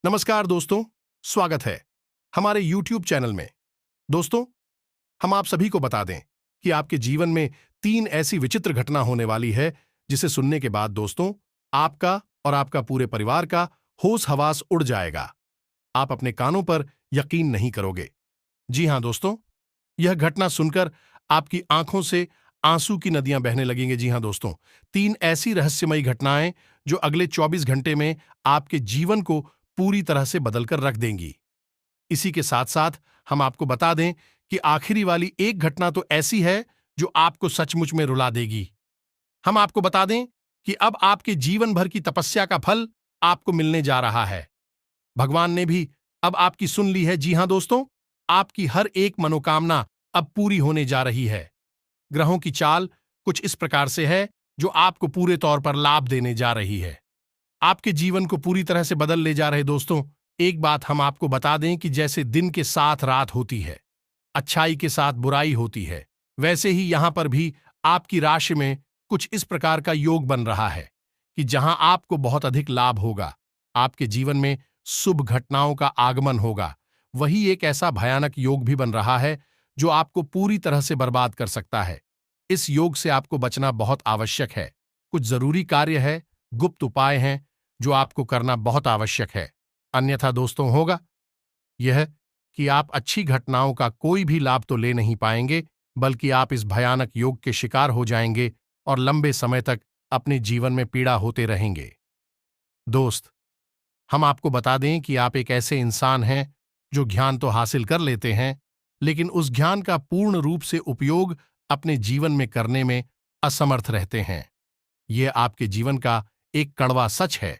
नमस्कार दोस्तों, स्वागत है हमारे YouTube चैनल में। दोस्तों, हम आप सभी को बता दें कि आपके जीवन में 3 ऐसी विचित्र घटना होने वाली है जिसे सुनने के बाद दोस्तों आपका और आपका पूरे परिवार का होश हवास उड़ जाएगा। आप अपने कानों पर यकीन नहीं करोगे। जी हां दोस्तों, यह घटना सुनकर आपकी आंखों से आंसू की नदियां बहने लगेंगी। जी हां दोस्तों, 3 ऐसी रहस्यमयी घटनाएं जो अगले 24 घंटे में आपके जीवन को पूरी तरह से बदलकर रख देंगी। इसी के साथ साथ हम आपको बता दें कि आखिरी वाली एक घटना तो ऐसी है जो आपको सचमुच में रुला देगी। हम आपको बता दें कि अब आपके जीवन भर की तपस्या का फल आपको मिलने जा रहा है। भगवान ने भी अब आपकी सुन ली है। जी हां दोस्तों, आपकी हर एक मनोकामना अब पूरी होने जा रही है। ग्रहों की चाल कुछ इस प्रकार से है जो आपको पूरे तौर पर लाभ देने जा रही है। आपके जीवन को पूरी तरह से बदल ले जा रहे दोस्तों, एक बात हम आपको बता दें कि जैसे दिन के साथ रात होती है, अच्छाई के साथ बुराई होती है, वैसे ही यहां पर भी आपकी राशि में कुछ इस प्रकार का योग बन रहा है कि जहां आपको बहुत अधिक लाभ होगा। आपके जीवन में शुभ घटनाओं का आगमन होगा। वही एक ऐसा भयानक योग भी बन रहा है जो आपको पूरी तरह से बर्बाद कर सकता है। इस योग से आपको बचना बहुत आवश्यक है। कुछ जरूरी कार्य है, गुप्त उपाय हैं जो आपको करना बहुत आवश्यक है। अन्यथा दोस्तों होगा यह कि आप अच्छी घटनाओं का कोई भी लाभ तो ले नहीं पाएंगे, बल्कि आप इस भयानक योग के शिकार हो जाएंगे और लंबे समय तक अपने जीवन में पीड़ा होते रहेंगे। दोस्त, हम आपको बता दें कि आप एक ऐसे इंसान हैं जो ज्ञान तो हासिल कर लेते हैं, लेकिन उस ज्ञान का पूर्ण रूप से उपयोग अपने जीवन में करने में असमर्थ रहते हैं। यह आपके जीवन का एक कड़वा सच है।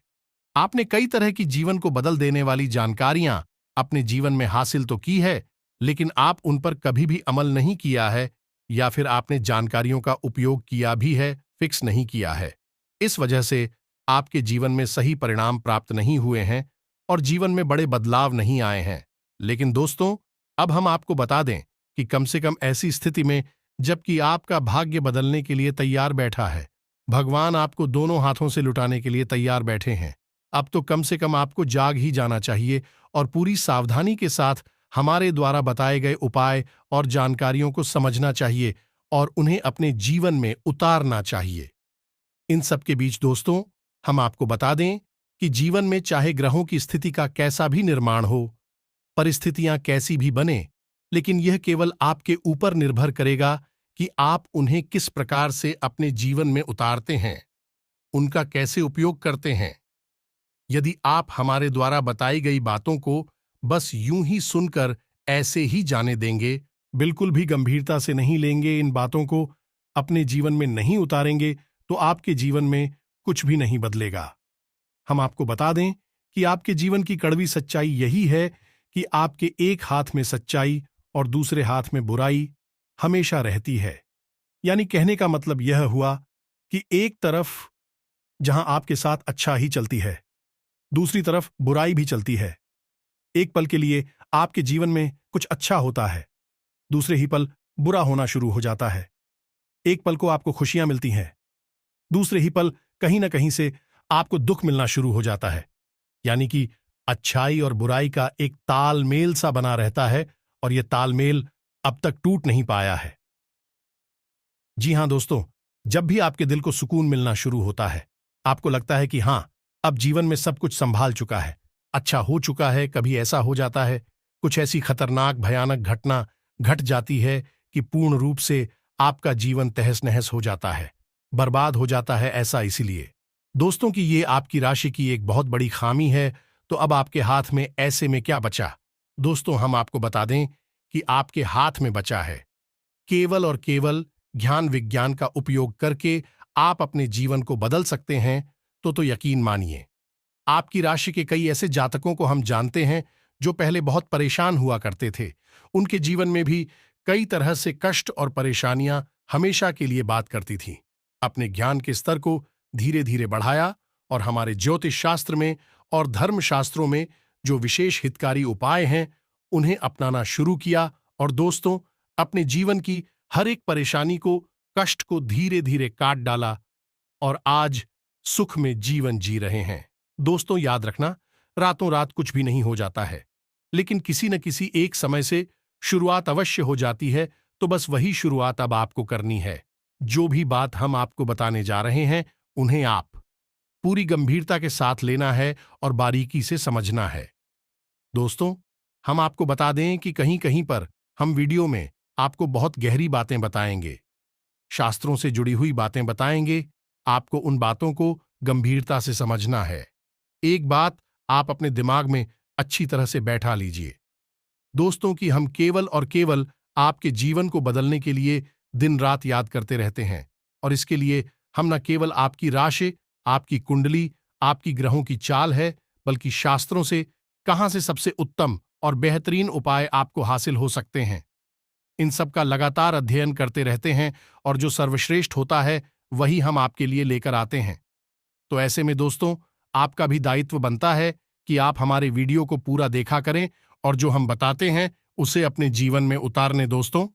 आपने कई तरह की जीवन को बदल देने वाली जानकारियां अपने जीवन में हासिल तो की है, लेकिन आप उन पर कभी भी अमल नहीं किया है, या फिर आपने जानकारियों का उपयोग किया भी है, फिक्स नहीं किया है। इस वजह से आपके जीवन में सही परिणाम प्राप्त नहीं हुए हैं और जीवन में बड़े बदलाव नहीं आए हैं। लेकिन दोस्तों, अब हम आपको बता दें कि कम से कम ऐसी स्थिति में जबकि आपका भाग्य बदलने के लिए तैयार बैठा है, भगवान आपको दोनों हाथों से लुटाने के लिए तैयार बैठे हैं। अब तो कम से कम आपको जाग ही जाना चाहिए और पूरी सावधानी के साथ हमारे द्वारा बताए गए उपाय और जानकारियों को समझना चाहिए और उन्हें अपने जीवन में उतारना चाहिए। इन सब के बीच दोस्तों, हम आपको बता दें कि जीवन में चाहे ग्रहों की स्थिति का कैसा भी निर्माण हो, परिस्थितियां कैसी भी बने, लेकिन यह केवल आपके ऊपर निर्भर करेगा कि आप उन्हें किस प्रकार से अपने जीवन में उतारते हैं, उनका कैसे उपयोग करते हैं। यदि आप हमारे द्वारा बताई गई बातों को बस यूं ही सुनकर ऐसे ही जाने देंगे, बिल्कुल भी गंभीरता से नहीं लेंगे, इन बातों को अपने जीवन में नहीं उतारेंगे, तो आपके जीवन में कुछ भी नहीं बदलेगा। हम आपको बता दें कि आपके जीवन की कड़वी सच्चाई यही है कि आपके एक हाथ में सच्चाई और दूसरे हाथ में बुराई हमेशा रहती है। यानी कहने का मतलब यह हुआ कि एक तरफ जहां आपके साथ अच्छा ही चलती है, दूसरी तरफ बुराई भी चलती है। एक पल के लिए आपके जीवन में कुछ अच्छा होता है, दूसरे ही पल बुरा होना शुरू हो जाता है। एक पल को आपको खुशियां मिलती हैं, दूसरे ही पल कहीं ना कहीं से आपको दुख मिलना शुरू हो जाता है। यानी कि अच्छाई और बुराई का एक तालमेल सा बना रहता है और यह तालमेल अब तक टूट नहीं पाया है। जी हां दोस्तों, जब भी आपके दिल को सुकून मिलना शुरू होता है, आपको लगता है कि हां, अब जीवन में सब कुछ संभाल चुका है, अच्छा हो चुका है, कभी ऐसा हो जाता है, कुछ ऐसी खतरनाक भयानक घटना घट जाती है कि पूर्ण रूप से आपका जीवन तहस नहस हो जाता है, बर्बाद हो जाता है। ऐसा इसीलिए दोस्तों कि ये आपकी राशि की एक बहुत बड़ी खामी है। तो अब आपके हाथ में ऐसे में क्या बचा? दोस्तों, हम आपको बता दें कि आपके हाथ में बचा है केवल और केवल ज्ञान विज्ञान का उपयोग करके आप अपने जीवन को बदल सकते हैं। तो यकीन मानिए, आपकी राशि के कई ऐसे जातकों को हम जानते हैं जो पहले बहुत परेशान हुआ करते थे। उनके जीवन में भी कई तरह से कष्ट और परेशानियां हमेशा के लिए बात करती थीं। अपने ज्ञान के स्तर को धीरे धीरे बढ़ाया और हमारे ज्योतिष शास्त्र में और धर्म शास्त्रों में जो विशेष हितकारी उपाय हैं, उन्हें अपनाना शुरू किया और दोस्तों, अपने जीवन की हर एक परेशानी को, कष्ट को धीरे धीरे काट डाला और आज सुख में जीवन जी रहे हैं। दोस्तों, याद रखना, रातों रात कुछ भी नहीं हो जाता है, लेकिन किसी न किसी एक समय से शुरुआत अवश्य हो जाती है। तो बस वही शुरुआत अब आपको करनी है। जो भी बात हम आपको बताने जा रहे हैं, उन्हें आप पूरी गंभीरता के साथ लेना है और बारीकी से समझना है। दोस्तों, हम आपको बता दें कि कहीं कहीं पर हम वीडियो में आपको बहुत गहरी बातें बताएंगे, शास्त्रों से जुड़ी हुई बातें बताएंगे। आपको उन बातों को गंभीरता से समझना है। एक बात आप अपने दिमाग में अच्छी तरह से बैठा लीजिए दोस्तों, कि हम केवल और केवल आपके जीवन को बदलने के लिए दिन रात याद करते रहते हैं। और इसके लिए हम न केवल आपकी राशि, आपकी कुंडली, आपकी ग्रहों की चाल है, बल्कि शास्त्रों से कहां से सबसे उत्तम और बेहतरीन उपाय आपको हासिल हो सकते हैं, इन सब का लगातार अध्ययन करते रहते हैं। और जो सर्वश्रेष्ठ होता है वही हम आपके लिए लेकर आते हैं। तो ऐसे में दोस्तों, आपका भी दायित्व बनता है कि आप हमारे वीडियो को पूरा देखा करें और जो हम बताते हैं उसे अपने जीवन में उतारने। दोस्तों,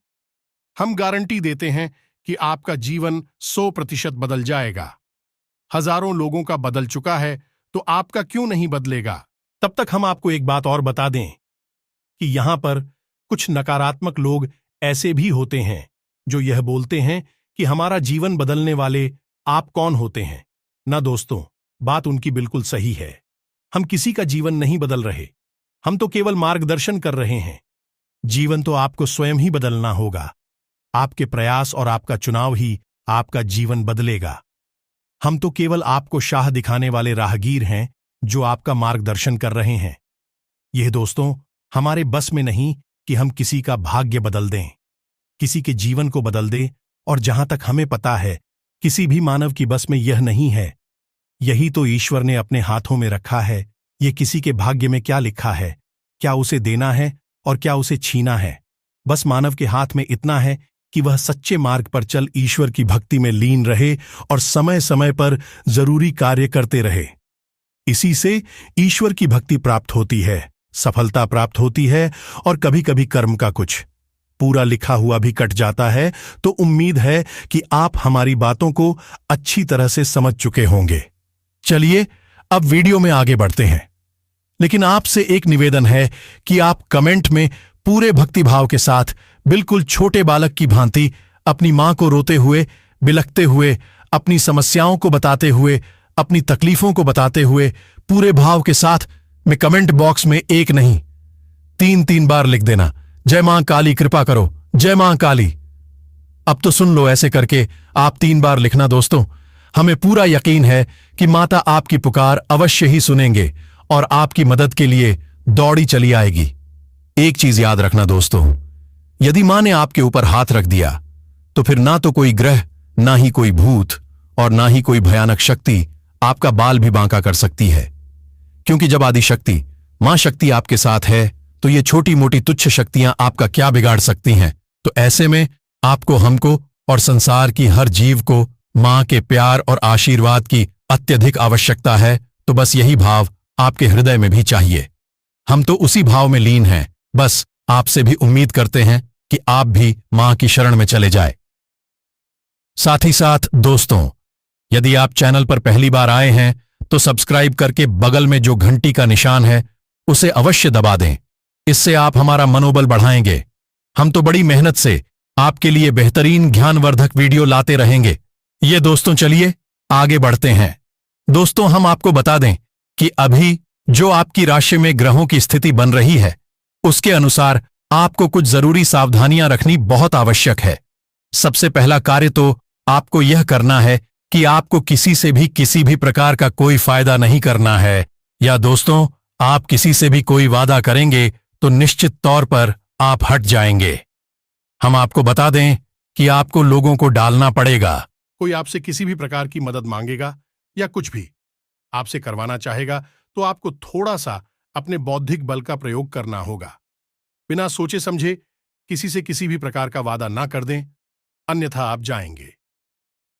हम गारंटी देते हैं कि आपका जीवन 100% बदल जाएगा। हजारों लोगों का बदल चुका है, तो आपका क्यों नहीं बदलेगा। तब तक हम आपको एक बात और बता दें कि यहां पर कुछ नकारात्मक लोग ऐसे भी होते हैं जो यह बोलते हैं कि हमारा जीवन बदलने वाले आप कौन होते हैं। ना दोस्तों, बात उनकी बिल्कुल सही है। हम किसी का जीवन नहीं बदल रहे, हम तो केवल मार्गदर्शन कर रहे हैं। जीवन तो आपको स्वयं ही बदलना होगा। आपके प्रयास और आपका चुनाव ही आपका जीवन बदलेगा। हम तो केवल आपको शाह दिखाने वाले राहगीर हैं जो आपका मार्गदर्शन कर रहे हैं। यह दोस्तों, हमारे बस में नहीं कि हम किसी का भाग्य बदल दें, किसी के जीवन को बदल दें। और जहां तक हमें पता है, किसी भी मानव की बस में यह नहीं है। यही तो ईश्वर ने अपने हाथों में रखा है। ये किसी के भाग्य में क्या लिखा है, क्या उसे देना है और क्या उसे छीना है, बस मानव के हाथ में इतना है कि वह सच्चे मार्ग पर चल ईश्वर की भक्ति में लीन रहे और समय समय पर जरूरी कार्य करते रहे। इसी से ईश्वर की भक्ति प्राप्त होती है, सफलता प्राप्त होती है। और कभी कभी कर्म का कुछ पूरा लिखा हुआ भी कट जाता है। तो उम्मीद है कि आप हमारी बातों को अच्छी तरह से समझ चुके होंगे। चलिए अब वीडियो में आगे बढ़ते हैं, लेकिन आपसे एक निवेदन है कि आप कमेंट में पूरे भक्तिभाव के साथ, बिल्कुल छोटे बालक की भांति, अपनी मां को रोते हुए, बिलखते हुए, अपनी समस्याओं को बताते हुए, अपनी तकलीफों को बताते हुए, पूरे भाव के साथ में कमेंट बॉक्स में एक नहीं 3-3 बार लिख देना, जय मां काली कृपा करो, जय मां काली। अब तो सुन लो, ऐसे करके आप 3 बार लिखना दोस्तों। हमें पूरा यकीन है कि माता आपकी पुकार अवश्य ही सुनेंगे और आपकी मदद के लिए दौड़ी चली आएगी। एक चीज याद रखना दोस्तों, यदि मां ने आपके ऊपर हाथ रख दिया तो फिर ना तो कोई ग्रह, ना ही कोई भूत और ना ही कोई भयानक शक्ति आपका बाल भी बांका कर सकती है। क्योंकि जब आदिशक्ति मां शक्ति आपके साथ है, तो ये छोटी मोटी तुच्छ शक्तियां आपका क्या बिगाड़ सकती हैं। तो ऐसे में आपको, हमको और संसार की हर जीव को मां के प्यार और आशीर्वाद की अत्यधिक आवश्यकता है। तो बस यही भाव आपके हृदय में भी चाहिए। हम तो उसी भाव में लीन हैं। बस आपसे भी उम्मीद करते हैं कि आप भी मां की शरण में चले जाए। साथ ही साथ दोस्तों, यदि आप चैनल पर पहली बार आए हैं तो सब्सक्राइब करके बगल में जो घंटी का निशान है उसे अवश्य दबा दें। इससे आप हमारा मनोबल बढ़ाएंगे। हम तो बड़ी मेहनत से आपके लिए बेहतरीन ज्ञानवर्धक वीडियो लाते रहेंगे। ये दोस्तों, चलिए आगे बढ़ते हैं। दोस्तों, हम आपको बता दें कि अभी जो आपकी राशि में ग्रहों की स्थिति बन रही है, उसके अनुसार आपको कुछ जरूरी सावधानियां रखनी बहुत आवश्यक है। सबसे पहला कार्य तो आपको यह करना है कि आपको किसी भी प्रकार का कोई फायदा नहीं करना है। या दोस्तों, आप किसी से भी कोई वादा करेंगे तो निश्चित तौर पर आप हट जाएंगे। हम आपको बता दें कि आपको लोगों को डालना पड़ेगा। कोई आपसे किसी भी प्रकार की मदद मांगेगा या कुछ भी आपसे करवाना चाहेगा, तो आपको थोड़ा सा अपने बौद्धिक बल का प्रयोग करना होगा। बिना सोचे समझे किसी से किसी भी प्रकार का वादा ना कर दें, अन्यथा आप जाएंगे।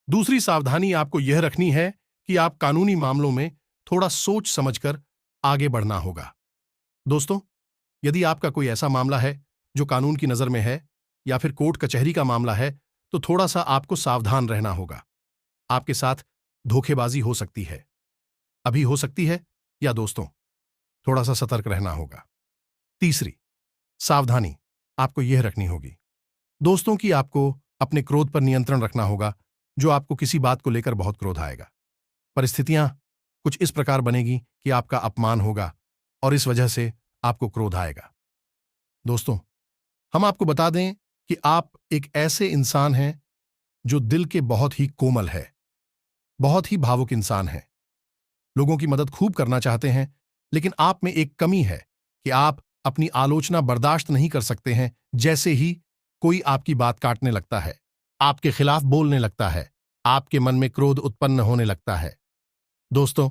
दूसरी सावधानी आपको यह रखनी है कि आप कानूनी मामलों में थोड़ा सोच समझकर आगे बढ़ना होगा। दोस्तों, यदि आपका कोई ऐसा मामला है जो कानून की नजर में है या फिर कोर्ट कचहरी का मामला है, तो थोड़ा सा आपको सावधान रहना होगा। आपके साथ धोखेबाजी हो सकती है, अभी हो सकती है, या दोस्तों थोड़ा सा सतर्क रहना होगा। तीसरी, सावधानी आपको यह रखनी होगी दोस्तों कि आपको अपने क्रोध पर नियंत्रण रखना होगा। जो आपको किसी बात को लेकर बहुत क्रोध आएगा, परिस्थितियां कुछ इस प्रकार बनेगी कि आपका अपमान होगा और इस वजह से आपको क्रोध आएगा। दोस्तों, हम आपको बता दें कि आप एक ऐसे इंसान हैं जो दिल के बहुत ही कोमल है, बहुत ही भावुक इंसान हैं, लोगों की मदद खूब करना चाहते हैं, लेकिन आप में एक कमी है कि आप अपनी आलोचना बर्दाश्त नहीं कर सकते हैं। जैसे ही कोई आपकी बात काटने लगता है, आपके खिलाफ बोलने लगता है, आपके मन में क्रोध उत्पन्न होने लगता है। दोस्तों,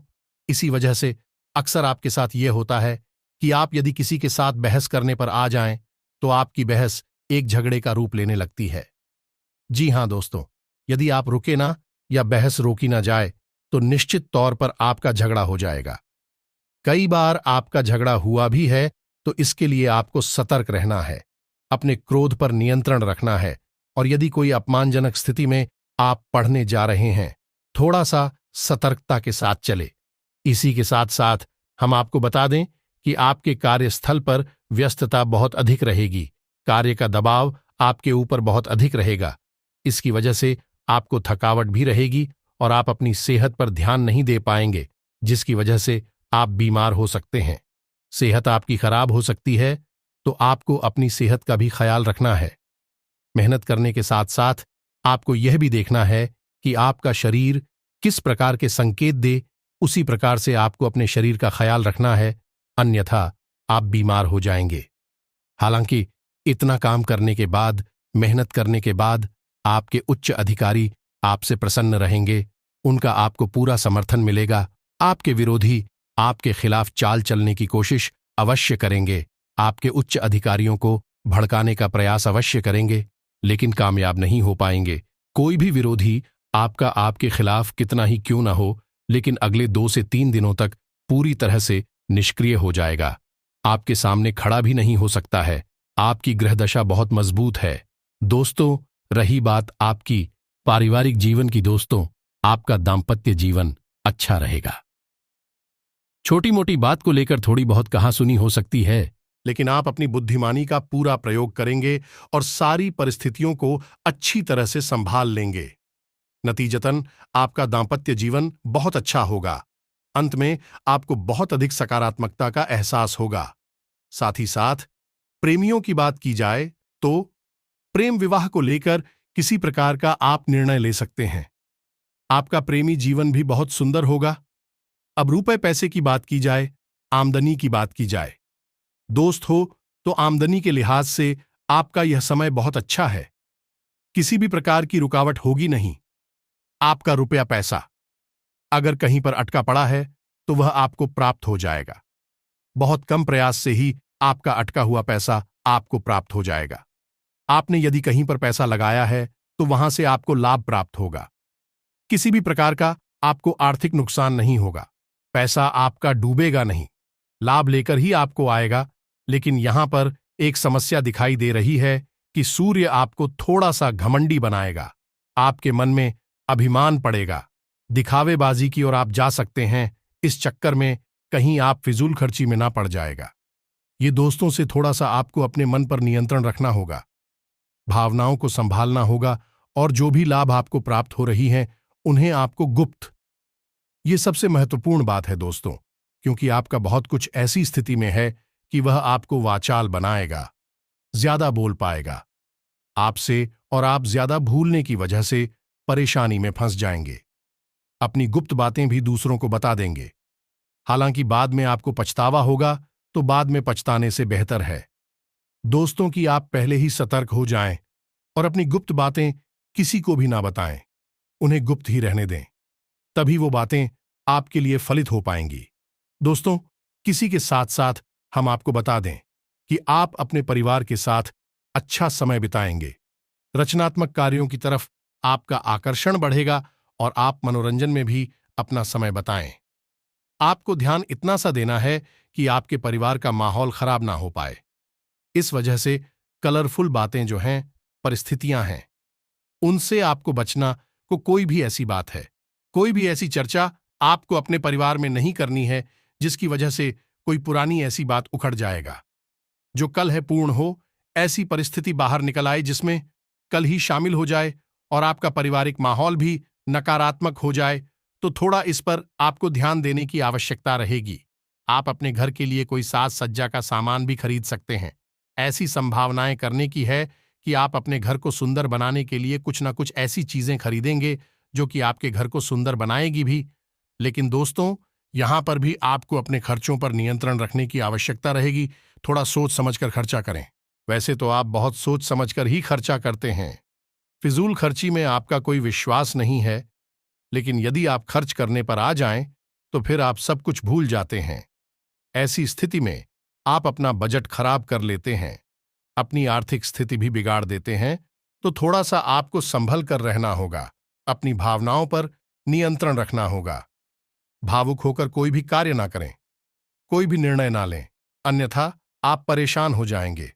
इसी वजह से अक्सर आपके साथ यह होता है कि आप यदि किसी के साथ बहस करने पर आ जाएं, तो आपकी बहस एक झगड़े का रूप लेने लगती है। जी हां दोस्तों, यदि आप रुके ना या बहस रोकी ना जाए, तो निश्चित तौर पर आपका झगड़ा हो जाएगा। कई बार आपका झगड़ा हुआ भी है, तो इसके लिए आपको सतर्क रहना है, अपने क्रोध पर नियंत्रण रखना है, और यदि कोई अपमानजनक स्थिति में आप पढ़ने जा रहे हैं, थोड़ा सा सतर्कता के साथ चले। इसी के साथ साथ हम आपको बता दें कि आपके कार्यस्थल पर व्यस्तता बहुत अधिक रहेगी, कार्य का दबाव आपके ऊपर बहुत अधिक रहेगा। इसकी वजह से आपको थकावट भी रहेगी और आप अपनी सेहत पर ध्यान नहीं दे पाएंगे, जिसकी वजह से आप बीमार हो सकते हैं। सेहत आपकी खराब हो सकती है, तो आपको अपनी सेहत का भी ख्याल रखना है। मेहनत करने के साथ साथ आपको यह भी देखना है कि आपका शरीर किस प्रकार के संकेत दे, उसी प्रकार से आपको अपने शरीर का ख्याल रखना है, अन्यथा आप बीमार हो जाएंगे। हालांकि इतना काम करने के बाद, मेहनत करने के बाद आपके उच्च अधिकारी आपसे प्रसन्न रहेंगे, उनका आपको पूरा समर्थन मिलेगा। आपके विरोधी आपके खिलाफ चाल चलने की कोशिश अवश्य करेंगे, आपके उच्च अधिकारियों को भड़काने का प्रयास अवश्य करेंगे, लेकिन कामयाब नहीं हो पाएंगे। कोई भी विरोधी आपका आपके खिलाफ कितना ही क्यों ना हो, लेकिन अगले 2 से 3 दिनों तक पूरी तरह से निष्क्रिय हो जाएगा, आपके सामने खड़ा भी नहीं हो सकता है। आपकी ग्रहदशा बहुत मजबूत है। दोस्तों, रही बात आपकी पारिवारिक जीवन की, दोस्तों आपका दाम्पत्य जीवन अच्छा रहेगा। छोटी मोटी बात को लेकर थोड़ी बहुत कहासुनी हो सकती है, लेकिन आप अपनी बुद्धिमानी का पूरा प्रयोग करेंगे और सारी परिस्थितियों को अच्छी तरह से संभाल लेंगे। नतीजतन आपका दाम्पत्य जीवन बहुत अच्छा होगा। अंत में आपको बहुत अधिक सकारात्मकता का एहसास होगा। साथ ही साथ प्रेमियों की बात की जाए तो प्रेम विवाह को लेकर किसी प्रकार का आप निर्णय ले सकते हैं। आपका प्रेमी जीवन भी बहुत सुंदर होगा। अब रुपए पैसे की बात की जाए, आमदनी की बात की जाए, दोस्त हो तो आमदनी के लिहाज से आपका यह समय बहुत अच्छा है। किसी भी प्रकार की रुकावट होगी नहीं। आपका रुपया पैसा अगर कहीं पर अटका पड़ा है, तो वह आपको प्राप्त हो जाएगा। बहुत कम प्रयास से ही आपका अटका हुआ पैसा आपको प्राप्त हो जाएगा। आपने यदि कहीं पर पैसा लगाया है, तो वहां से आपको लाभ प्राप्त होगा। किसी भी प्रकार का आपको आर्थिक नुकसान नहीं होगा। पैसा आपका डूबेगा नहीं, लाभ लेकर ही आपको आएगा। लेकिन यहां पर एक समस्या दिखाई दे रही है कि सूर्य आपको थोड़ा सा घमंडी बनाएगा। आपके मन में अभिमान पड़ेगा, दिखावेबाजी की ओर आप जा सकते हैं। इस चक्कर में कहीं आप फिजूल खर्ची में ना पड़ जाएगा। ये दोस्तों से थोड़ा सा आपको अपने मन पर नियंत्रण रखना होगा, भावनाओं को संभालना होगा, और जो भी लाभ आपको प्राप्त हो रही हैं, उन्हें आपको गुप्त, ये सबसे महत्वपूर्ण बात है दोस्तों, क्योंकि आपका बहुत कुछ ऐसी स्थिति में है कि वह आपको वाचाल बनाएगा, ज्यादा बोल पाएगा आपसे, और आप ज्यादा भूलने की वजह से परेशानी में फंस जाएंगे। अपनी गुप्त बातें भी दूसरों को बता देंगे। हालांकि बाद में आपको पछतावा होगा, तो बाद में पछताने से बेहतर है दोस्तों कि आप पहले ही सतर्क हो जाएं और अपनी गुप्त बातें किसी को भी ना बताएं, उन्हें गुप्त ही रहने दें। तभी वो बातें आपके लिए फलित हो पाएंगी। दोस्तों, किसी के साथ साथ हम आपको बता दें कि आप अपने परिवार के साथ अच्छा समय बिताएंगे। रचनात्मक कार्यों की तरफ आपका आकर्षण बढ़ेगा और आप मनोरंजन में भी अपना समय बताएं। आपको ध्यान इतना सा देना है कि आपके परिवार का माहौल खराब ना हो पाए। इस वजह से कलरफुल बातें जो हैं, परिस्थितियां हैं, उनसे आपको बचना को कोई भी ऐसी बात है, कोई भी ऐसी चर्चा आपको अपने परिवार में नहीं करनी है जिसकी वजह से कोई पुरानी ऐसी बात उखड़ जाएगा जो कल है पूर्ण हो, ऐसी परिस्थिति बाहर निकल आए जिसमें कल ही शामिल हो जाए और आपका पारिवारिक माहौल भी नकारात्मक हो जाए, तो थोड़ा इस पर आपको ध्यान देने की आवश्यकता रहेगी। आप अपने घर के लिए कोई साज सज्जा का सामान भी खरीद सकते हैं। ऐसी संभावनाएं करने की है कि आप अपने घर को सुंदर बनाने के लिए कुछ ना कुछ ऐसी चीजें खरीदेंगे जो कि आपके घर को सुंदर बनाएगी भी। लेकिन दोस्तों, यहां पर भी आपको अपने खर्चों पर नियंत्रण रखने की आवश्यकता रहेगी। थोड़ा सोच समझकर खर्चा करें। वैसे तो आप बहुत सोच समझकर ही खर्चा करते हैं। फिजूल खर्ची में आपका कोई विश्वास नहीं है, लेकिन यदि आप खर्च करने पर आ जाएं, तो फिर आप सब कुछ भूल जाते हैं। ऐसी स्थिति में आप अपना बजट खराब कर लेते हैं, अपनी आर्थिक स्थिति भी बिगाड़ देते हैं। तो थोड़ा सा आपको संभल कर रहना होगा, अपनी भावनाओं पर नियंत्रण रखना होगा। भावुक होकर कोई भी कार्य ना करें, कोई भी निर्णय ना लें, अन्यथा आप परेशान हो जाएंगे।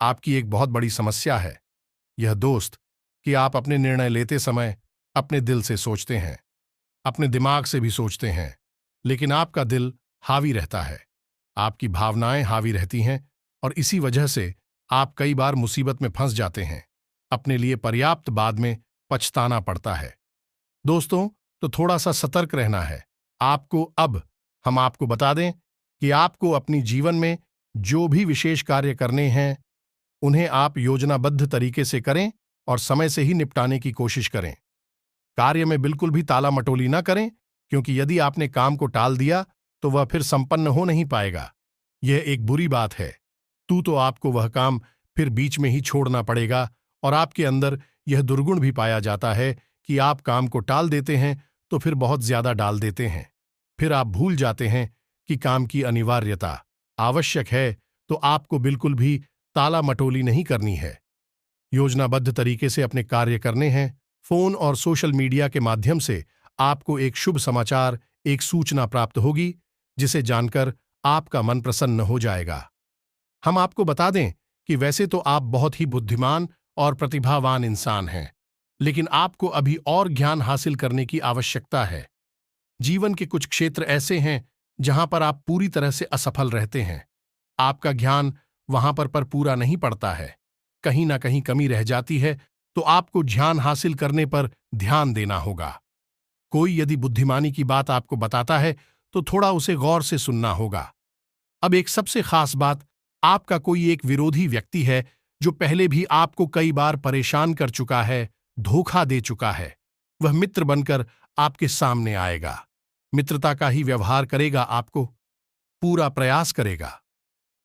आपकी एक बहुत बड़ी समस्या है यह दोस्त कि आप अपने निर्णय लेते समय अपने दिल से सोचते हैं, अपने दिमाग से भी सोचते हैं, लेकिन आपका दिल हावी रहता है, आपकी भावनाएं हावी रहती हैं और इसी वजह से आप कई बार मुसीबत में फंस जाते हैं। अपने लिए पर्याप्त बाद में पछताना पड़ता है। दोस्तों, तो थोड़ा सा सतर्क रहना है आपको। अब हम आपको बता दें कि आपको अपनी जीवन में जो भी विशेष कार्य करने हैं, उन्हें आप योजनाबद्ध तरीके से करें और समय से ही निपटाने की कोशिश करें। कार्य में बिल्कुल भी ताला मटोली ना करें, क्योंकि यदि आपने काम को टाल दिया तो वह फिर संपन्न हो नहीं पाएगा। यह एक बुरी बात है। तो आपको वह काम फिर बीच में ही छोड़ना पड़ेगा और आपके अंदर यह दुर्गुण भी पाया जाता है कि आप काम को टाल देते हैं तो फिर बहुत ज्यादा डाल देते हैं। फिर आप भूल जाते हैं कि काम की अनिवार्यता आवश्यक है, तो आपको बिल्कुल भी ताला मटोली नहीं करनी है। योजनाबद्ध तरीके से अपने कार्य करने हैं। फोन और सोशल मीडिया के माध्यम से आपको एक शुभ समाचार, एक सूचना प्राप्त होगी, जिसे जानकर आपका मन प्रसन्न हो जाएगा। हम आपको बता दें कि वैसे तो आप बहुत ही बुद्धिमान और प्रतिभावान इंसान हैं, लेकिन आपको अभी और ज्ञान हासिल करने की आवश्यकता है। जीवन के कुछ क्षेत्र ऐसे हैं जहां पर आप पूरी तरह से असफल रहते हैं। आपका ज्ञान वहां पर पूरा नहीं पड़ता है, कहीं ना कहीं कमी रह जाती है, तो आपको ज्ञान हासिल करने पर ध्यान देना होगा। कोई यदि बुद्धिमानी की बात आपको बताता है तो थोड़ा उसे गौर से सुनना होगा। अब एक सबसे खास बात, आपका कोई एक विरोधी व्यक्ति है जो पहले भी आपको कई बार परेशान कर चुका है, धोखा दे चुका है। वह मित्र बनकर आपके सामने आएगा, मित्रता का ही व्यवहार करेगा, आपको पूरा प्रयास करेगा,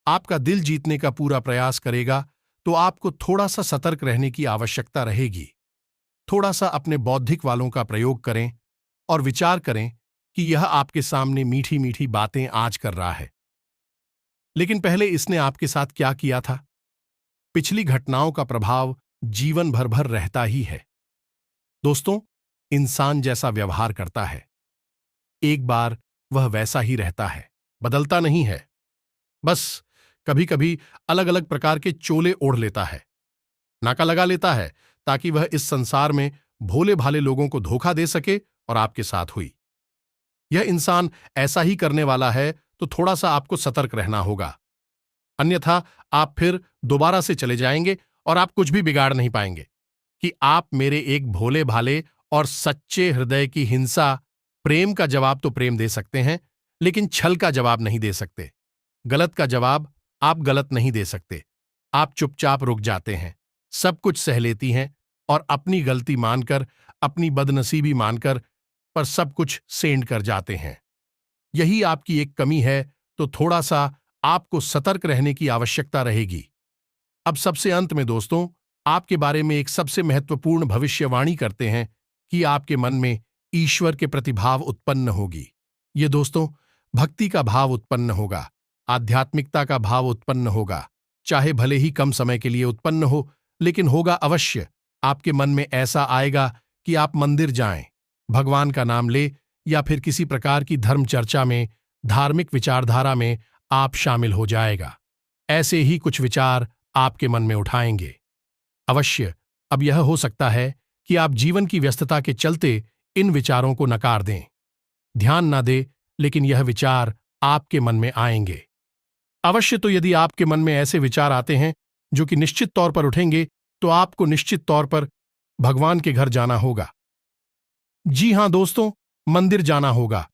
आपका दिल जीतने का पूरा प्रयास करेगा। तो आपको थोड़ा सा सतर्क रहने की आवश्यकता रहेगी। थोड़ा सा अपने बौद्धिक वालों का प्रयोग करें और विचार करें कि यह आपके सामने मीठी मीठी बातें आज कर रहा है, लेकिन पहले इसने आपके साथ क्या किया था। पिछली घटनाओं का प्रभाव जीवन भर रहता ही है। दोस्तों, इंसान जैसा व्यवहार करता है, एक बार वह वैसा ही रहता है, बदलता नहीं है। बस कभी कभी अलग अलग प्रकार के चोले ओढ़ लेता है, नाका लगा लेता है, ताकि वह इस संसार में भोले भाले लोगों को धोखा दे सके और आपके साथ हुई। यह इंसान ऐसा ही करने वाला है, तो थोड़ा सा आपको सतर्क रहना होगा, अन्यथा आप फिर दोबारा से चले जाएंगे और आप कुछ भी बिगाड़ नहीं पाएंगे। कि आप मेरे एक भोले भाले और सच्चे हृदय की हिंसा, प्रेम का जवाब तो प्रेम दे सकते हैं, लेकिन छल का जवाब नहीं दे सकते। गलत का जवाब आप गलत नहीं दे सकते। आप चुपचाप रुक जाते हैं, सब कुछ सह लेती हैं और अपनी गलती मानकर, अपनी बदनसीबी मानकर पर सब कुछ सेंड कर जाते हैं। यही आपकी एक कमी है, तो थोड़ा सा आपको सतर्क रहने की आवश्यकता रहेगी। अब सबसे अंत में दोस्तों, आपके बारे में एक सबसे महत्वपूर्ण भविष्यवाणी करते हैं कि आपके मन में ईश्वर के प्रति भाव उत्पन्न होगी। ये दोस्तों, भक्ति का भाव उत्पन्न होगा, आध्यात्मिकता का भाव उत्पन्न होगा। चाहे भले ही कम समय के लिए उत्पन्न हो, लेकिन होगा अवश्य। आपके मन में ऐसा आएगा कि आप मंदिर जाएं, भगवान का नाम ले, या फिर किसी प्रकार की धर्म चर्चा में, धार्मिक विचारधारा में आप शामिल हो जाएगा। ऐसे ही कुछ विचार आपके मन में उठाएंगे अवश्य। अब यह हो सकता है कि आप जीवन की व्यस्तता के चलते इन विचारों को नकार दें, ध्यान ना दें, लेकिन यह विचार आपके मन में आएंगे। अवश्य तो यदि आपके मन में ऐसे विचार आते हैं जो कि निश्चित तौर पर उठेंगे, तो आपको निश्चित तौर पर भगवान के घर जाना होगा। जी हां दोस्तों, मंदिर जाना होगा,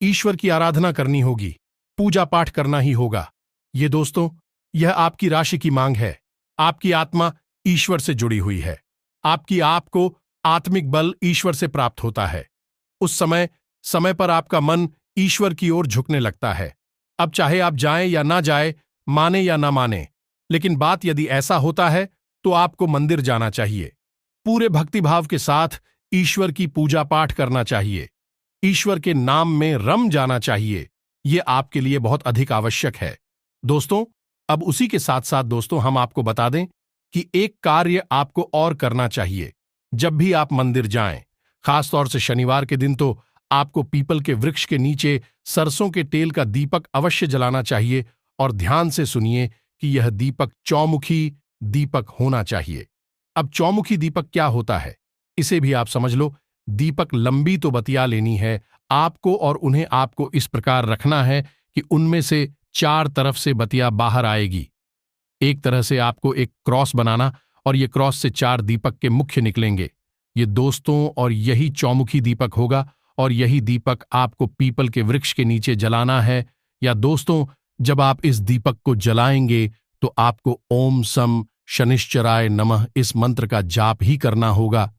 ईश्वर की आराधना करनी होगी, पूजा पाठ करना ही होगा। ये दोस्तों, यह आपकी राशि की मांग है। आपकी आत्मा ईश्वर से जुड़ी हुई है। आपकी आप को आत्मिक बल ईश्वर से प्राप्त होता है। उस समय समय पर आपका मन ईश्वर की ओर झुकने लगता है। अब चाहे आप जाएं या ना जाएं, माने या ना माने, लेकिन बात यदि ऐसा होता है तो आपको मंदिर जाना चाहिए। पूरे भक्तिभाव के साथ ईश्वर की पूजा पाठ करना चाहिए। ईश्वर के नाम में रम जाना चाहिए। यह आपके लिए बहुत अधिक आवश्यक है। दोस्तों, अब उसी के साथ साथ दोस्तों हम आपको बता दें कि एक कार्य आपको और करना चाहिए। जब भी आप मंदिर जाएं, खासतौर से शनिवार के दिन, तो आपको पीपल के वृक्ष के नीचे सरसों के तेल का दीपक अवश्य जलाना चाहिए। और ध्यान से सुनिए कि यह दीपक चौमुखी दीपक होना चाहिए। अब चौमुखी दीपक क्या होता है, इसे भी आप समझ लो। दीपक लंबी तो बतिया लेनी है आपको, और उन्हें आपको इस प्रकार रखना है कि उनमें से चार तरफ से बतिया बाहर आएगी। एक तरह से आपको एक क्रॉस बनाना, और ये क्रॉस से चार दीपक के मुख्य निकलेंगे। ये दोस्तों, और यही चौमुखी दीपक होगा, और यही दीपक आपको पीपल के वृक्ष के नीचे जलाना है। या दोस्तों, जब आप इस दीपक को जलाएंगे तो आपको ओम सम शनिश्चराय नमः इस मंत्र का जाप ही करना होगा।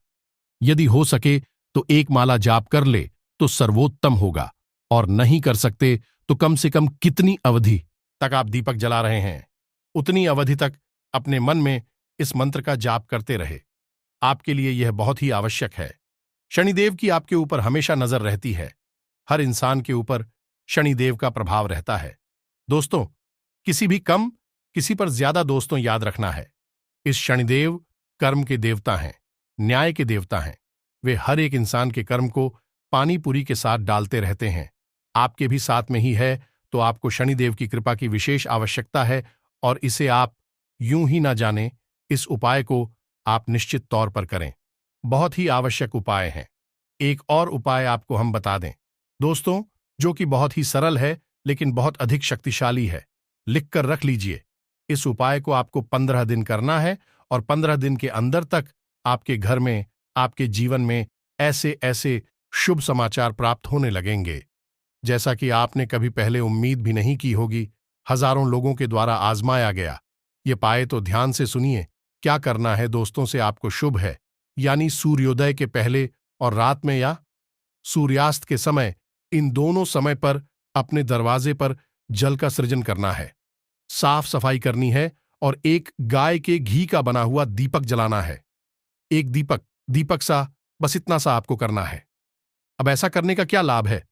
यदि हो सके तो एक माला जाप कर ले तो सर्वोत्तम होगा, और नहीं कर सकते तो कम से कम कितनी अवधि तक आप दीपक जला रहे हैं, उतनी अवधि तक अपने मन में इस मंत्र का जाप करते रहे। आपके लिए यह बहुत ही आवश्यक है। शनिदेव की आपके ऊपर हमेशा नजर रहती है। हर इंसान के ऊपर शनिदेव का प्रभाव रहता है। दोस्तों, किसी भी कम, किसी पर ज्यादा दोस्तों याद रखना है। इस शनिदेव कर्म के देवता हैं, न्याय के देवता हैं। वे हर एक इंसान के कर्म को पानी पूरी के साथ डालते रहते हैं। आपके भी साथ में ही है, तो आपको शनिदेव की कृपा की विशेष आवश्यकता है, और इसे आप यूं ही ना जाने। इस उपाय को आप निश्चित तौर पर करें। बहुत ही आवश्यक उपाय हैं। एक और उपाय आपको हम बता दें दोस्तों, जो कि बहुत ही सरल है लेकिन बहुत अधिक शक्तिशाली है। लिख कर रख लीजिए। इस उपाय को आपको 15 दिन करना है, और 15 दिन के अंदर तक आपके घर में, आपके जीवन में ऐसे ऐसे शुभ समाचार प्राप्त होने लगेंगे जैसा कि आपने कभी पहले उम्मीद भी नहीं की होगी। हजारों लोगों के द्वारा आजमाया गया ये पाए, तो ध्यान से सुनिए। क्या करना है दोस्तों, से आपको शुभ है, यानी सूर्योदय के पहले और रात में, या सूर्यास्त के समय, इन दोनों समय पर अपने दरवाजे पर जल का सृजन करना है, साफ सफाई करनी है, और एक गाय के घी का बना हुआ दीपक जलाना है। एक दीपक, दीपक सा, बस इतना सा आपको करना है। अब ऐसा करने का क्या लाभ है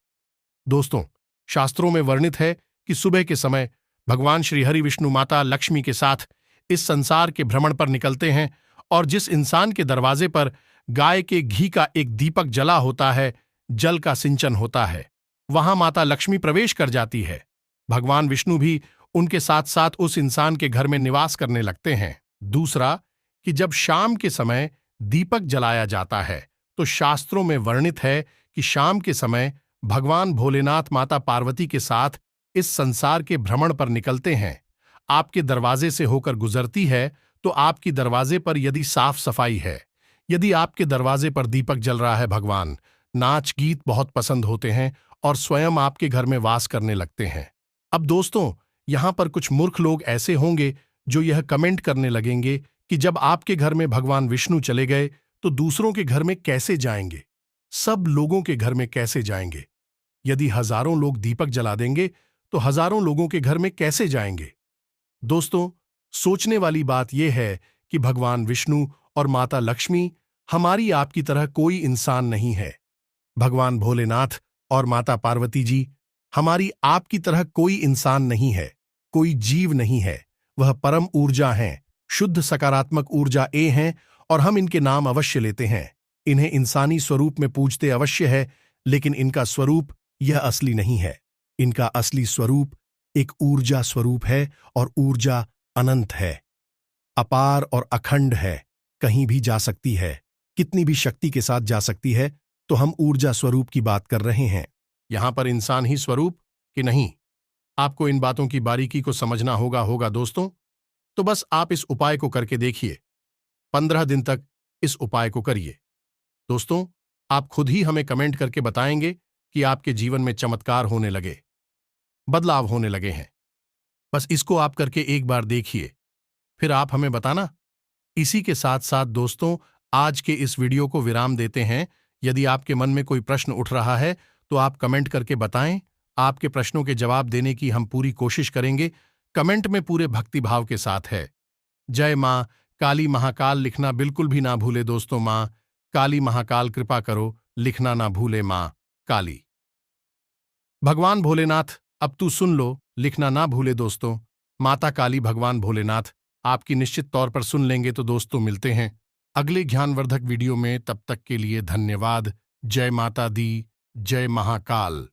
दोस्तों? शास्त्रों में वर्णित है कि सुबह के समय भगवान श्री हरि विष्णु माता लक्ष्मी के साथ इस संसार के भ्रमण पर निकलते हैं, और जिस इंसान के दरवाजे पर गाय के घी का एक दीपक जला होता है, जल का सिंचन होता है, वहां माता लक्ष्मी प्रवेश कर जाती है। भगवान विष्णु भी उनके साथ साथ उस इंसान के घर में निवास करने लगते हैं। दूसरा, कि जब शाम के समय दीपक जलाया जाता है, तो शास्त्रों में वर्णित है कि शाम के समय भगवान भोलेनाथ माता पार्वती के साथ इस संसार के भ्रमण पर निकलते हैं। आपके दरवाजे से होकर गुजरती है, तो आपकी दरवाजे पर यदि साफ सफाई है, यदि आपके दरवाजे पर दीपक जल रहा है, भगवान नाच गीत बहुत पसंद होते हैं, और स्वयं आपके घर में वास करने लगते हैं। अब दोस्तों, यहां पर कुछ मूर्ख लोग ऐसे होंगे जो यह कमेंट करने लगेंगे कि जब आपके घर में भगवान विष्णु चले गए, तो दूसरों के घर में कैसे जाएंगे, सब लोगों के घर में कैसे जाएंगे? यदि हजारों लोग दीपक जला देंगे, तो हजारों लोगों के घर में कैसे जाएंगे? दोस्तों, सोचने वाली बात यह है कि भगवान विष्णु और माता लक्ष्मी हमारी आपकी तरह कोई इंसान नहीं है। भगवान भोलेनाथ और माता पार्वती जी हमारी आपकी तरह कोई इंसान नहीं है, कोई जीव नहीं है। वह परम ऊर्जा हैं, शुद्ध सकारात्मक ऊर्जा ए हैं, और हम इनके नाम अवश्य लेते हैं। इन्हें इंसानी स्वरूप में पूजते अवश्य है, लेकिन इनका स्वरूप यह असली नहीं है। इनका असली स्वरूप एक ऊर्जा स्वरूप है, और ऊर्जा अनंत है, अपार और अखंड है, कहीं भी जा सकती है, कितनी भी शक्ति के साथ जा सकती है। तो हम ऊर्जा स्वरूप की बात कर रहे हैं। यहां पर इंसान ही स्वरूप कि नहीं, आपको इन बातों की बारीकी को समझना होगा दोस्तों। तो बस आप इस उपाय को करके देखिए। 15 दिन तक इस उपाय को करिए। दोस्तों, आप खुद ही हमें कमेंट करके बताएंगे कि आपके जीवन में चमत्कार होने लगे, बदलाव होने लगे हैं। बस इसको आप करके एक बार देखिए, फिर आप हमें बताना। इसी के साथ साथ दोस्तों, आज के इस वीडियो को विराम देते हैं। यदि आपके मन में कोई प्रश्न उठ रहा है तो आप कमेंट करके बताएं। आपके प्रश्नों के जवाब देने की हम पूरी कोशिश करेंगे। कमेंट में पूरे भक्तिभाव के साथ है जय मां काली महाकाल लिखना बिल्कुल भी ना भूले दोस्तों। मां काली महाकाल कृपा करो लिखना ना भूले। मां काली भगवान भोलेनाथ अब तू सुन लो लिखना ना भूले दोस्तों। माता काली भगवान भोलेनाथ आपकी निश्चित तौर पर सुन लेंगे। तो दोस्तों, मिलते हैं अगले ज्ञानवर्धक वीडियो में। तब तक के लिए धन्यवाद। जय माता दी, जय महाकाल।